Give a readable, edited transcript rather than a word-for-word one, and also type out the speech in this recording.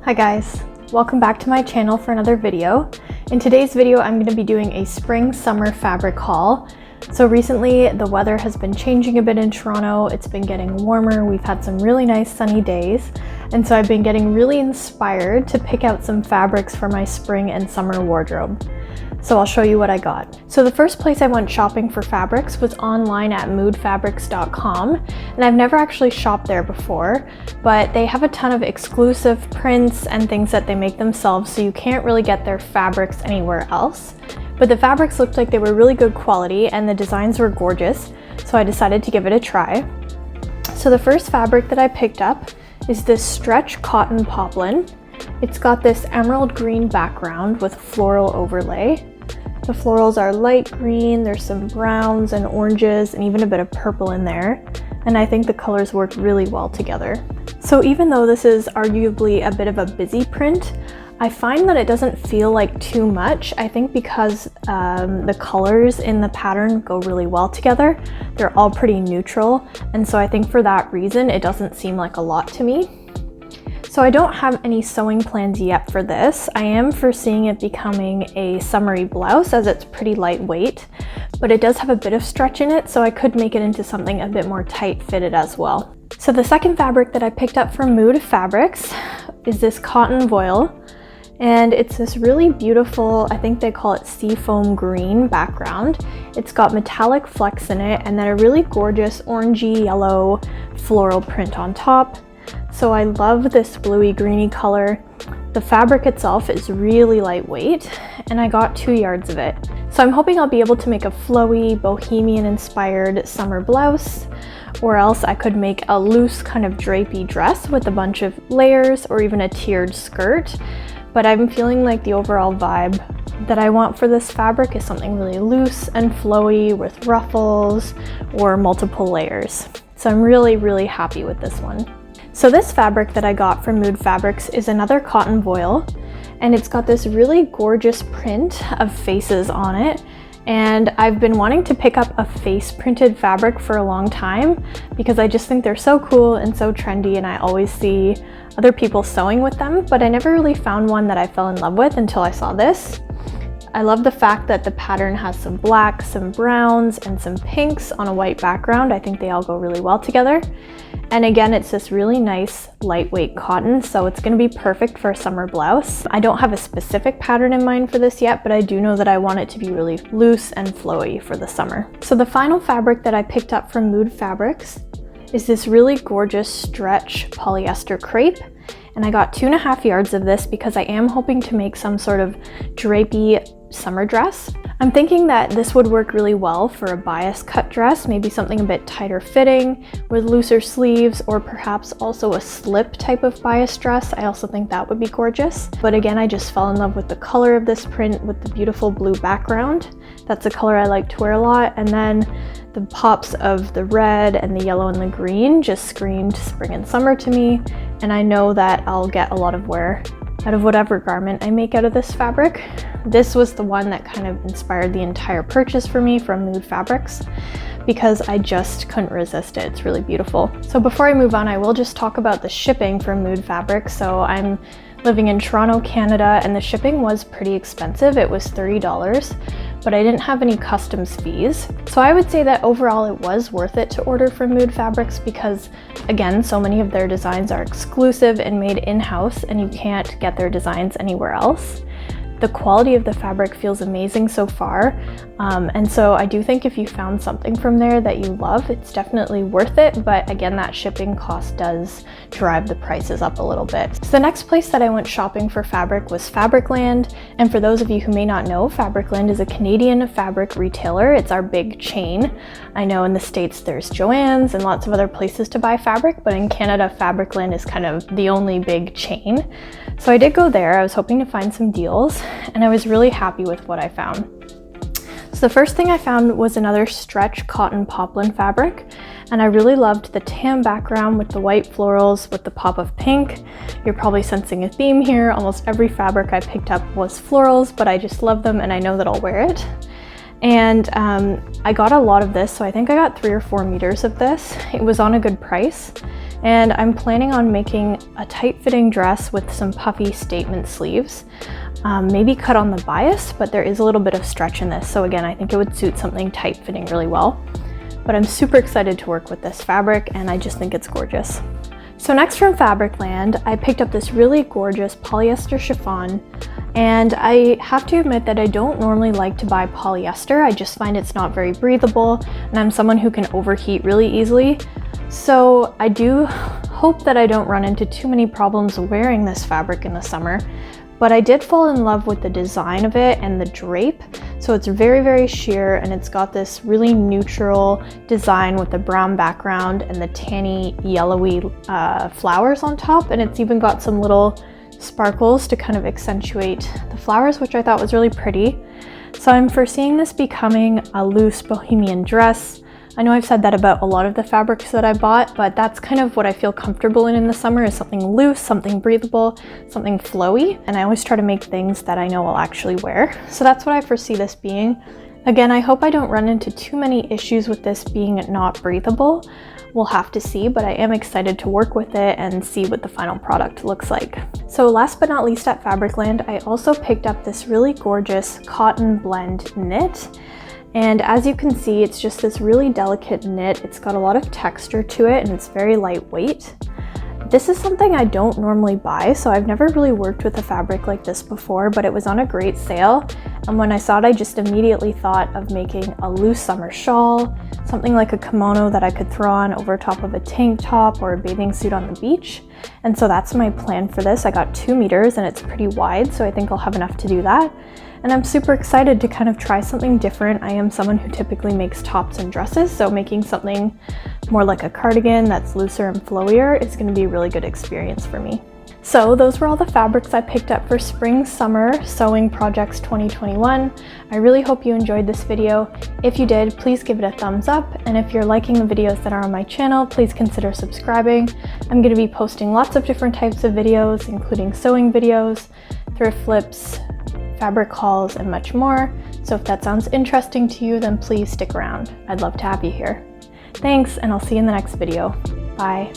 Hi guys, welcome back to my channel for another video. In today's video, I'm going to be doing a spring-summer fabric haul. So recently the weather has been changing a bit in Toronto. It's been getting warmer. We've had some really nice sunny days. And so I've been getting really inspired to pick out some fabrics for my spring and summer wardrobe. So I'll show you what I got. So the first place I went shopping for fabrics was online at moodfabrics.com, and I've never actually shopped there before, but they have a ton of exclusive prints and things that they make themselves, so you can't really get their fabrics anywhere else. But the fabrics looked like they were really good quality and the designs were gorgeous, so I decided to give it a try. So the first fabric that I picked up is this stretch cotton poplin. It's got this emerald green background with floral overlay. The florals are light green, there's some browns and oranges and even a bit of purple in there. And I think the colors work really well together. So even though this is arguably a bit of a busy print, I find that it doesn't feel like too much. I think because the colors in the pattern go really well together. They're all pretty neutral. And so I think for that reason, it doesn't seem like a lot to me. So I don't have any sewing plans yet for this. I am foreseeing it becoming a summery blouse as it's pretty lightweight, but it does have a bit of stretch in it, so I could make it into something a bit more tight fitted as well. So the second fabric that I picked up from Mood Fabrics is this cotton voile, and it's this really beautiful, I think they call it seafoam green background. It's got metallic flecks in it and then a really gorgeous orangey yellow floral print on top. So I love this bluey greeny color. The fabric itself is really lightweight and I got 2 yards of it. So I'm hoping I'll be able to make a flowy, bohemian inspired summer blouse, or else I could make a loose kind of drapey dress with a bunch of layers or even a tiered skirt. But I'm feeling like the overall vibe that I want for this fabric is something really loose and flowy with ruffles or multiple layers. So I'm really happy with this one. So this fabric that I got from Mood Fabrics is another cotton voile, and it's got this really gorgeous print of faces on it. And I've been wanting to pick up a face printed fabric for a long time because I just think they're so cool and so trendy, and I always see other people sewing with them, but I never really found one that I fell in love with until I saw this. I love the fact that the pattern has some blacks, some browns, and some pinks on a white background. I think they all go really well together. And again, it's this really nice lightweight cotton, so it's going to be perfect for a summer blouse. I don't have a specific pattern in mind for this yet, but I do know that I want it to be really loose and flowy for the summer. So the final fabric that I picked up from Mood Fabrics is this really gorgeous stretch polyester crepe. And I got 2.5 yards of this because I am hoping to make some sort of drapey summer dress. I'm thinking that this would work really well for a bias cut dress, maybe something a bit tighter fitting with looser sleeves, or perhaps also a slip type of bias dress. I also think that would be gorgeous. But again, I just fell in love with the color of this print with the beautiful blue background. That's a color I like to wear a lot. And then the pops of the red and the yellow and the green just screamed spring and summer to me. And I know that I'll get a lot of wear out of whatever garment I make out of this fabric. This was the one that kind of inspired the entire purchase for me from Mood Fabrics because I just couldn't resist it. It's really beautiful. So before I move on, I will just talk about the shipping from Mood Fabrics. So I'm living in Toronto, Canada, and the shipping was pretty expensive. It was $30, but I didn't have any customs fees. So I would say that overall it was worth it to order from Mood Fabrics because, again, so many of their designs are exclusive and made in-house, and you can't get their designs anywhere else. The quality of the fabric feels amazing so far, and so I do think if you found something from there that you love, it's definitely worth it, but again, that shipping cost does drive the prices up a little bit. So the next place that I went shopping for fabric was Fabricland, and for those of you who may not know, Fabricland is a Canadian fabric retailer. It's our big chain. I know in the States there's Joann's and lots of other places to buy fabric, but in Canada, Fabricland is kind of the only big chain. So I did go there. I was hoping to find some deals, and I was really happy with what I found. So the first thing I found was another stretch cotton poplin fabric, and I really loved the tan background with the white florals with the pop of pink. You're probably sensing a theme here. Almost every fabric I picked up was florals, but I just love them and I know that I'll wear it. And I got a lot of this, so I think I got 3 or 4 meters of this. It was on a good price. And I'm planning on making a tight-fitting dress with some puffy statement sleeves. Maybe cut on the bias, but there is a little bit of stretch in this. So again, I think it would suit something tight-fitting really well. But I'm super excited to work with this fabric, and I just think it's gorgeous. So next from Fabricland, I picked up this really gorgeous polyester chiffon, and I have to admit that I don't normally like to buy polyester. I just find it's not very breathable, and I'm someone who can overheat really easily. So I do hope that I don't run into too many problems wearing this fabric in the summer. But I did fall in love with the design of it and the drape. So it's very, very sheer, and it's got this really neutral design with the brown background and the tanny yellowy flowers on top. And it's even got some little sparkles to kind of accentuate the flowers, which I thought was really pretty. So I'm foreseeing this becoming a loose bohemian dress. I know I've said that about a lot of the fabrics that I bought, but that's kind of what I feel comfortable in the summer, is something loose, something breathable, something flowy. And I always try to make things that I know I'll actually wear. So that's what I foresee this being. Again, I hope I don't run into too many issues with this being not breathable. We'll have to see, but I am excited to work with it and see what the final product looks like. So last but not least at Fabricland, I also picked up this really gorgeous cotton blend knit. And as you can see, it's just this really delicate knit. It's got a lot of texture to it, and it's very lightweight. This is something I don't normally buy, so I've never really worked with a fabric like this before, but it was on a great sale. And when I saw it, I just immediately thought of making a loose summer shawl, something like a kimono that I could throw on over top of a tank top or a bathing suit on the beach. And so that's my plan for this. I got 2 meters and it's pretty wide, so I think I'll have enough to do that. And I'm super excited to kind of try something different. I am someone who typically makes tops and dresses, so making something more like a cardigan that's looser and flowier is going to be a really good experience for me. So those were all the fabrics I picked up for Spring Summer Sewing Projects 2021. I really hope you enjoyed this video. If you did, please give it a thumbs up. And if you're liking the videos that are on my channel, please consider subscribing. I'm going to be posting lots of different types of videos, including sewing videos, thrift flips, fabric hauls, and much more. So if that sounds interesting to you, then please stick around. I'd love to have you here. Thanks, and I'll see you in the next video. Bye.